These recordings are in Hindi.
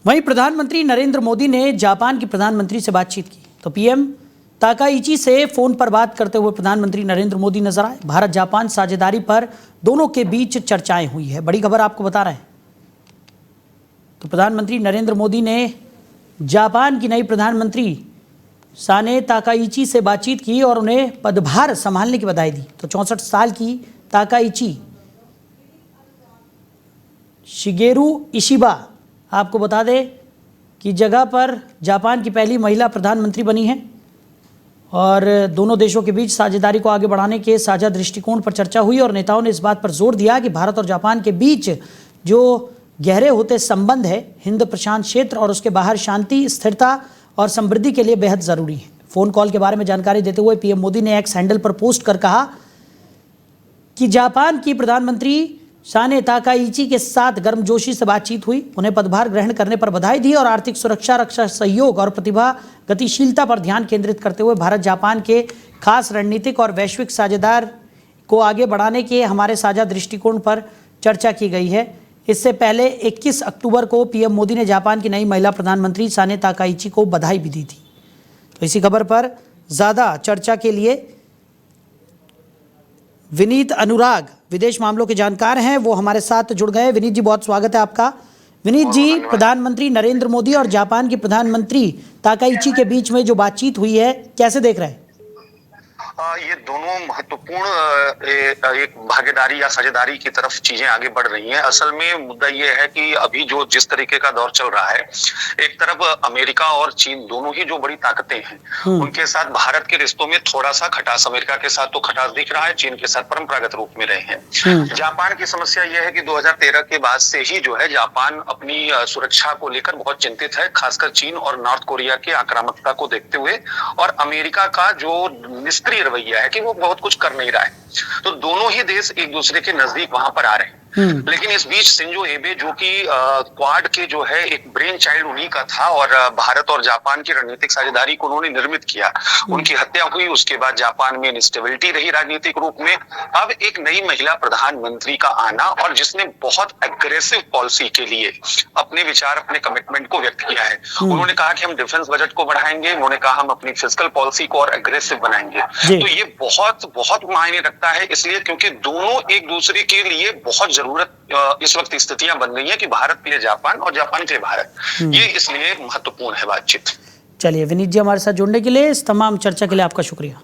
वहीं प्रधानमंत्री नरेंद्र मोदी ने जापान की प्रधानमंत्री से बातचीत की तो पीएम ताकाइची से फोन पर बात करते हुए प्रधानमंत्री नरेंद्र मोदी नजर आए। भारत जापान साझेदारी पर दोनों के बीच चर्चाएं हुई है। बड़ी खबर आपको बता रहे हैं। तो प्रधानमंत्री नरेंद्र मोदी ने जापान की नई प्रधानमंत्री साने ताकाइची से बातचीत की और उन्हें पदभार संभालने की बधाई दी। तो 64 साल की ताकाइची शिगेरू इशिबा आपको बता दें कि जगह पर जापान की पहली महिला प्रधानमंत्री बनी है और दोनों देशों के बीच साझेदारी को आगे बढ़ाने के साझा दृष्टिकोण पर चर्चा हुई और नेताओं ने इस बात पर जोर दिया कि भारत और जापान के बीच जो गहरे होते संबंध है हिंद प्रशांत क्षेत्र और उसके बाहर शांति, स्थिरता और समृद्धि के लिए बेहद ज़रूरी है। फ़ोन कॉल के बारे में जानकारी देते हुए पीएम मोदी ने एक्स हैंडल पर पोस्ट कर कहा कि जापान की प्रधानमंत्री साने ताकाइची के साथ गर्मजोशी से बातचीत हुई, उन्हें पदभार ग्रहण करने पर बधाई दी और आर्थिक सुरक्षा, रक्षा सहयोग और प्रतिभा गतिशीलता पर ध्यान केंद्रित करते हुए भारत जापान के खास रणनीतिक और वैश्विक साझेदार को आगे बढ़ाने के हमारे साझा दृष्टिकोण पर चर्चा की गई है। इससे पहले 21 अक्टूबर को पीएम मोदी ने जापान की नई महिला प्रधानमंत्री साने ताकाइची को बधाई भी दी थी। तो इसी खबर पर ज़्यादा चर्चा के लिए विनीत अनुराग विदेश मामलों के जानकार हैं, वो हमारे साथ जुड़ गए। विनीत जी, बहुत स्वागत है आपका। विनीत जी, प्रधानमंत्री नरेंद्र मोदी और जापान की प्रधानमंत्री ताकाइची के बीच में जो बातचीत हुई है, कैसे देख रहे हैं? ये दोनों महत्वपूर्ण एक भागीदारी या साझेदारी की तरफ चीजें आगे बढ़ रही हैं। असल में मुद्दा ये है कि अभी जो जिस तरीके का दौर चल रहा है, एक तरफ अमेरिका और चीन दोनों ही जो बड़ी ताकतें हैं, उनके साथ भारत के रिश्तों में थोड़ा सा खटास, अमेरिका के साथ तो खटास दिख रहा है, चीन के साथ परंपरागत रूप में रहे हैं। जापान की समस्या यह है कि 2013 के बाद से ही जो है जापान अपनी सुरक्षा को लेकर बहुत चिंतित है, खासकर चीन और नॉर्थ कोरिया की आक्रामकता को देखते हुए, और अमेरिका का जो निष्क्रिय रवैया है कि वो बहुत कुछ कर नहीं रहा है। तो दोनों ही देश एक दूसरे के नजदीक वहां पर आ रहे हैं। लेकिन इस बीच शिंजो एबे, जो कि क्वाड के जो है एक ब्रेन चाइल्ड उन्हीं का था और भारत और जापान की रणनीतिक साझेदारी को उन्होंने निर्मित किया, उनकी हत्या हुई। उसके बाद जापान में इंस्टेबिलिटी रही राजनीतिक रूप में। अब एक नई महिला प्रधानमंत्री का आना और जिसने बहुत एग्रेसिव पॉलिसी के लिए अपने विचार, अपने कमिटमेंट को व्यक्त किया है। उन्होंने कहा कि हम डिफेंस बजट को बढ़ाएंगे, उन्होंने कहा हम अपनी फिस्कल पॉलिसी को और एग्रेसिव बनाएंगे। तो ये बहुत बहुत मायने रखता है, इसलिए क्योंकि दोनों एक दूसरे के लिए बहुत जरूरत इस वक्त स्थितियां बन गई हैं कि भारत के लिए जापान और जापान के लिए भारत, ये इसलिए महत्वपूर्ण है बातचीत। चलिए विनीत जी, हमारे साथ जुड़ने के लिए, इस तमाम चर्चा के लिए आपका शुक्रिया।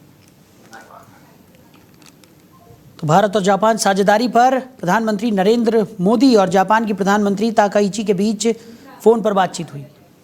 तो भारत और जापान साझेदारी पर प्रधानमंत्री नरेंद्र मोदी और जापान की प्रधानमंत्री ताकाइची के बीच फोन पर बातचीत हुई।